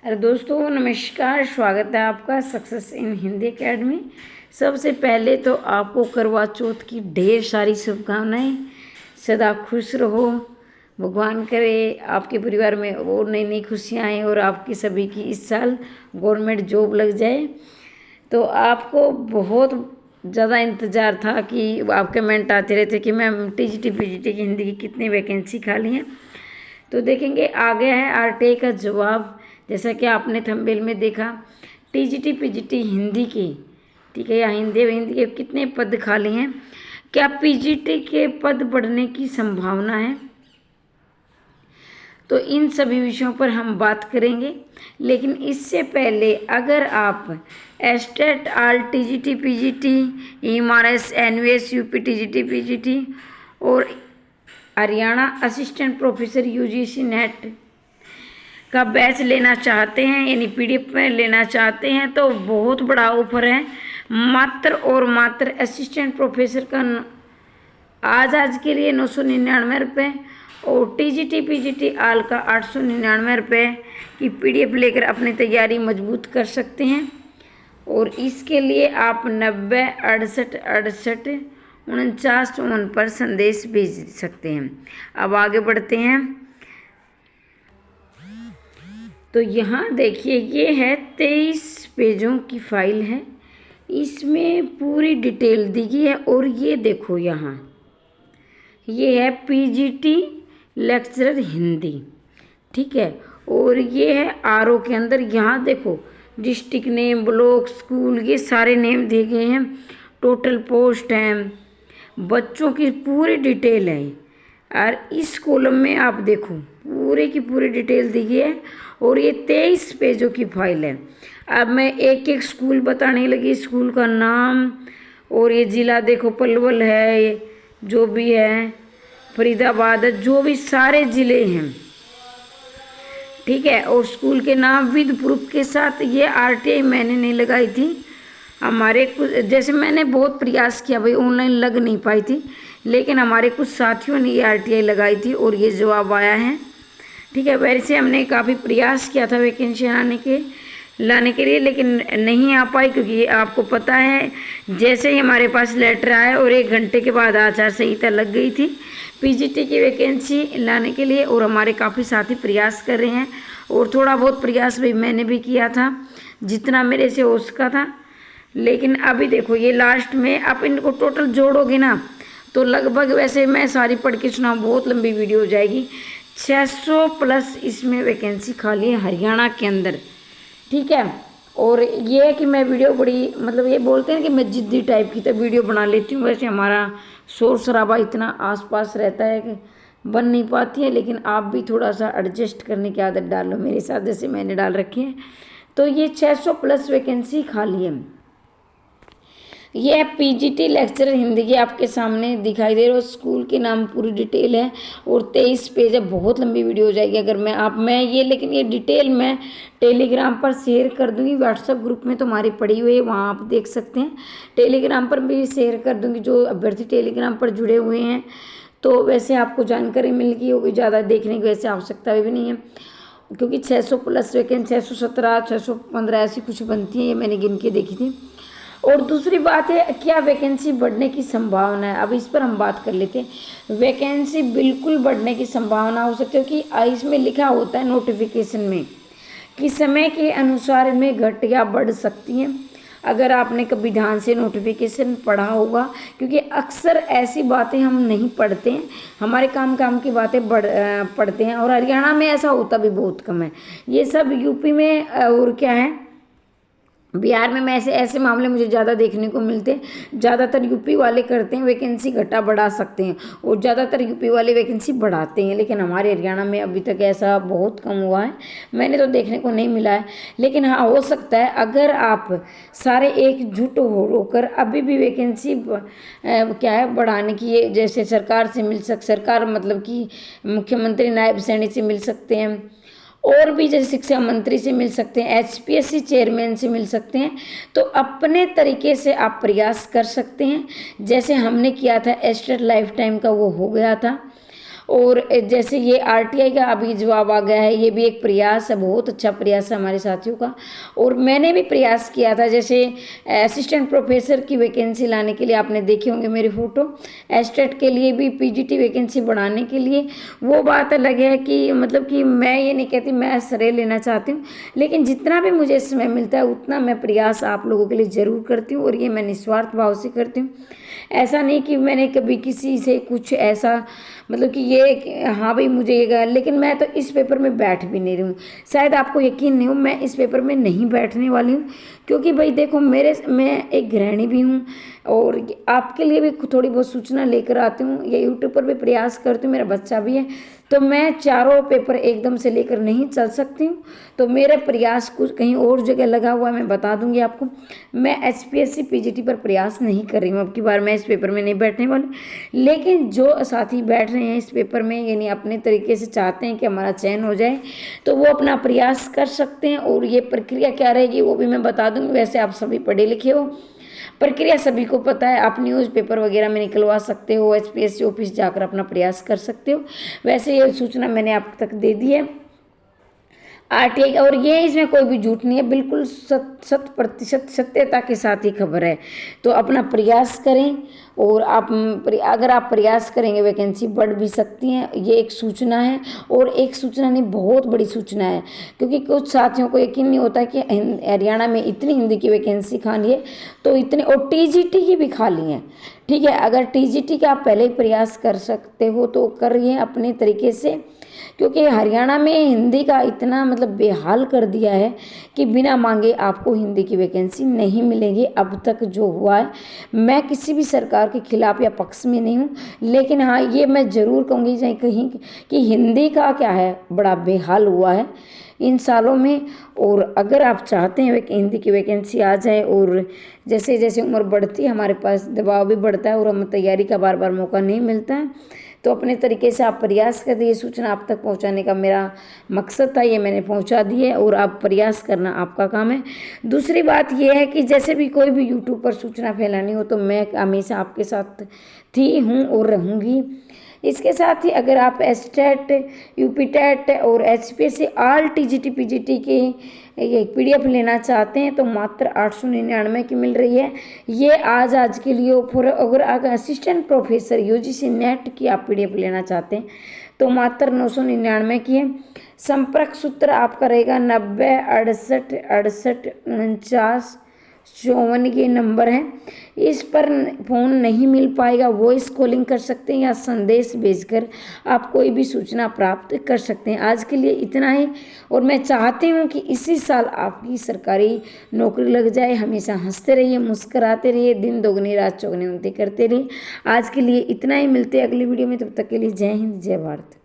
अरे दोस्तों नमस्कार, स्वागत है आपका सक्सेस इन हिंदी एकेडमी। सबसे पहले तो आपको करवा चौथ की ढेर सारी शुभकामनाएं। सदा खुश रहो, भगवान करे आपके परिवार में और नई नई खुशियाँ आएँ और आपकी सभी की इस साल गवर्नमेंट जॉब लग जाए। तो आपको बहुत ज़्यादा इंतज़ार था कि आप कमेंट आते रहते कि मैम टीजीटी पीजीटी की हिंदी की कितनी वैकेंसी खाली हैं। तो देखेंगे आ गया है आरटीआई का जवाब। जैसा कि आपने थंबनेल में देखा, टीजीटी पीजीटी हिंदी के, ठीक है, या हिंदी के कितने पद खाली हैं, क्या पीजीटी के पद बढ़ने की संभावना है। तो इन सभी विषयों पर हम बात करेंगे। लेकिन इससे पहले अगर आप state all TGT PGT, EMRS NVS UP TGT PGT और Haryana assistant professor UGC NET का बैच लेना चाहते हैं, यानी पीडीएफ में लेना चाहते हैं, तो बहुत बड़ा ऑफर है। मात्र और मात्र असिस्टेंट प्रोफेसर का आज के लिए 999 रुपये और टीजीटी पीजीटी आल का 899 रुपये की पीडीएफ लेकर अपनी तैयारी मजबूत कर सकते हैं। और इसके लिए आप 90 68 68 49 54 पर संदेश भेज सकते हैं। अब आगे बढ़ते हैं। तो यहाँ देखिए, ये है 23 पेजों की फाइल है, इसमें पूरी डिटेल दी गई है। और ये देखो, यहाँ ये है पीजीटी लेक्चरर हिंदी, ठीक है। और ये है आरओ के अंदर, यहाँ देखो डिस्ट्रिक्ट नेम, ब्लॉक, स्कूल, ये सारे नेम दिए गए हैं। टोटल पोस्ट हैं, बच्चों की पूरी डिटेल है। और इस कॉलम में आप देखो पूरे की पूरी डिटेल दी गई है। और ये 23 पेजों की फाइल है। अब मैं एक एक स्कूल बताने लगी, स्कूल का नाम, और ये ज़िला देखो पलवल है, ये जो भी है फरीदाबाद है, जो भी सारे ज़िले हैं, ठीक है। और स्कूल के नाम विद प्रूफ के साथ। ये आरटीआई मैंने नहीं लगाई थी, हमारे कुछ, जैसे मैंने बहुत प्रयास किया भाई, ऑनलाइन लग नहीं पाई थी, लेकिन हमारे कुछ साथियों ने ये आरटीआई लगाई थी और ये जवाब आया है, ठीक है। वैसे हमने काफ़ी प्रयास किया था वैकेंसी लाने के लिए, लेकिन नहीं आ पाई, क्योंकि आपको पता है जैसे ही हमारे पास लेटर आया और 1 घंटे के बाद आचार संहिता लग गई थी पीजीटी की वैकेंसी लाने के लिए। और हमारे काफ़ी साथी प्रयास कर रहे हैं, और थोड़ा बहुत प्रयास भी मैंने भी किया था, जितना मेरे से हो सका था। लेकिन अभी देखो ये लास्ट में आप इनको टोटल जोड़ोगे ना, तो लगभग, वैसे मैं सारी पढ़ के सुनाऊँ बहुत लंबी वीडियो हो जाएगी, 600 प्लस इसमें वैकेंसी खाली है हरियाणा के अंदर, ठीक है। और ये है कि मैं वीडियो बड़ी, मतलब ये बोलते हैं कि मैं जिद्दी टाइप की तो वीडियो बना लेती हूँ। वैसे हमारा शोर शराबा इतना आसपास रहता है कि बन नहीं पाती है, लेकिन आप भी थोड़ा सा एडजस्ट करने की आदत डालो मेरे साथ, जैसे मैंने डाल रखी है। तो ये 600 प्लस वैकेंसी खाली है। ये पीजीटी लेक्चरर हिंदी की आपके सामने दिखाई दे रहा है, स्कूल के नाम पूरी डिटेल है और 23 पेज है। बहुत लंबी वीडियो हो जाएगी अगर मैं ये, लेकिन ये डिटेल मैं टेलीग्राम पर शेयर कर दूंगी। व्हाट्सएप ग्रुप में तुम्हारी पड़ी हुई है, वहाँ आप देख सकते हैं। टेलीग्राम पर भी शेयर कर दूंगी, जो अभ्यर्थी टेलीग्राम पर जुड़े हुए हैं। तो वैसे आपको जानकारी मिल गई होगी, ज़्यादा देखने की वैसे आवश्यकता भी नहीं है, क्योंकि 600 प्लस वैकेंसी 617 615 ऐसी कुछ बनती है, ये मैंने गिन के देखी थी। और दूसरी बात है, क्या वैकेंसी बढ़ने की संभावना है, अब इस पर हम बात कर लेते हैं। वैकेंसी बिल्कुल बढ़ने की संभावना हो सकती है, क्योंकि इसमें लिखा होता है नोटिफिकेशन में कि समय के अनुसार इनमें घट या बढ़ सकती हैं। अगर आपने कभी ध्यान से नोटिफिकेशन पढ़ा होगा, क्योंकि अक्सर ऐसी बातें हम नहीं पढ़ते हैं, हमारे काम की बातें पढ़ते हैं। और हरियाणा में ऐसा होता भी बहुत कम है, ये सब यूपी में और क्या है, बिहार में ऐसे मामले मुझे ज़्यादा देखने को मिलते हैं। ज़्यादातर यूपी वाले करते हैं, वैकेंसी घटा बढ़ा सकते हैं, और ज़्यादातर यूपी वाले वैकेंसी बढ़ाते हैं। लेकिन हमारे हरियाणा में अभी तक ऐसा बहुत कम हुआ है, मैंने तो देखने को नहीं मिला है। लेकिन हाँ, हो सकता है अगर आप सारे एकजुट होकर अभी भी वैकेंसी क्या है बढ़ाने की, जैसे सरकार से सरकार मतलब कि मुख्यमंत्री नायब सैनी से मिल सकते हैं, और भी जैसे शिक्षा मंत्री से मिल सकते हैं, एचपीएससी चेयरमैन से मिल सकते हैं। तो अपने तरीके से आप प्रयास कर सकते हैं, जैसे हमने किया था एस्टेट लाइफ टाइम का, वो हो गया था। और जैसे ये आरटीआई का अभी जवाब आ गया है, ये भी एक प्रयास है, बहुत अच्छा प्रयास है हमारे साथियों का। और मैंने भी प्रयास किया था, जैसे असिस्टेंट प्रोफेसर की वैकेंसी लाने के लिए, आपने देखे होंगे मेरी फ़ोटो, एस्टेट के लिए भी पीजीटी वैकेंसी बढ़ाने के लिए। वो बात अलग है कि मतलब कि मैं ये नहीं कहती मैं श्रेय लेना चाहती हूँ, लेकिन जितना भी मुझे समय मिलता है उतना मैं प्रयास आप लोगों के लिए ज़रूर करती हूँ, और ये मैं निस्वार्थ भाव से करती हूँ। ऐसा नहीं कि मैंने कभी किसी से कुछ ऐसा मतलब कि ये हाँ भाई मुझे ये लेकिन मैं तो इस पेपर में बैठ भी नहीं रही हूँ। शायद आपको यकीन नहीं हो, मैं इस पेपर में नहीं बैठने वाली हूँ, क्योंकि भाई देखो मैं एक गृहिणी भी हूँ, और आपके लिए भी थोड़ी बहुत सूचना लेकर आती हूँ, ये यूट्यूब पर भी प्रयास करती हूँ, मेरा बच्चा भी है, तो मैं चारों पेपर एकदम से लेकर नहीं चल सकती हूँ। तो मेरा प्रयास कुछ कहीं और जगह लगा हुआ है, मैं बता दूंगी आपको। मैं एचपीएससी पीजीटी पर प्रयास नहीं कर रही हूँ, अब की बार मैं इस पेपर में नहीं बैठने वाली। लेकिन जो साथी बैठ रहे हैं इस पेपर में, यानी अपने तरीके से चाहते हैं कि हमारा चयन हो जाए, तो वो अपना प्रयास कर सकते हैं। और ये प्रक्रिया क्या रहेगी वो भी मैं बता दूंगी। वैसे आप सभी पढ़े लिखे हो, प्रक्रिया सभी को पता है, आप न्यूज़पेपर वगैरह में निकलवा सकते हो, एचपीएससी ऑफिस जाकर अपना प्रयास कर सकते हो। वैसे ये सूचना मैंने आप तक दे दी है आरटीआई, और ये इसमें कोई भी झूठ नहीं है, बिल्कुल 100% सत्यता के साथ ही खबर है। तो अपना प्रयास करें, और आप अगर आप प्रयास करेंगे वैकेंसी बढ़ भी सकती हैं, ये एक सूचना है। और एक सूचना नहीं, बहुत बड़ी सूचना है, क्योंकि कुछ साथियों को यकीन नहीं होता कि हरियाणा में इतनी हिंदी की वैकेंसी खाली है, तो इतने, और टीजीटी की भी खाली है। ठीक है, अगर टीजीटी का आप पहले ही प्रयास कर सकते हो तो करिए अपने तरीके से, क्योंकि हरियाणा में हिंदी का इतना मतलब बेहाल कर दिया है कि बिना मांगे आपको हिंदी की वैकेंसी नहीं मिलेगी। अब तक जो हुआ है, मैं किसी भी सरकार के खिलाफ या पक्ष में नहीं हूँ, लेकिन हाँ ये मैं ज़रूर कहूँगी चाहे कहीं कि हिंदी का क्या है, बड़ा बेहाल हुआ है इन सालों में। और अगर आप चाहते हैं कि हिंदी की वैकेंसी आ जाए, और जैसे जैसे उम्र बढ़ती है हमारे पास दबाव भी बढ़ता है, और हमें तैयारी का बार बार मौका नहीं मिलता है, तो अपने तरीके से आप प्रयास कर दिए। सूचना आप तक पहुंचाने का मेरा मकसद था, ये मैंने पहुंचा दी है, और आप प्रयास करना आपका काम है। दूसरी बात यह है कि जैसे भी कोई भी यूट्यूब पर सूचना फैलानी हो तो मैं हमेशा आपके साथ थी, हूँ और रहूँगी। इसके साथ ही अगर आप एस्टेट, यूपीटेट और एचपीएससी ऑल टीजीटी पीजीटी के ये पीडीएफ लेना चाहते हैं तो मात्र 899 की मिल रही है। ये आज के लिए ऑफर। अगर असिस्टेंट प्रोफेसर यूजीसी नेट की आप पीडीएफ लेना चाहते हैं तो मात्र 999 की है। संपर्क सूत्र आपका रहेगा 90 68 68 49 54, ये नंबर है। इस पर फ़ोन नहीं मिल पाएगा, वॉइस कॉलिंग कर सकते हैं या संदेश भेजकर आप कोई भी सूचना प्राप्त कर सकते हैं। आज के लिए इतना ही, और मैं चाहती हूँ कि इसी साल आपकी सरकारी नौकरी लग जाए। हमेशा हंसते रहिए, मुस्कराते रहिए, दिन दोगुनी रात चौगुनी उन्नति करते रहिए। आज के लिए इतना ही, मिलते हैं अगली वीडियो में, तब तक के लिए जय हिंद जय भारत।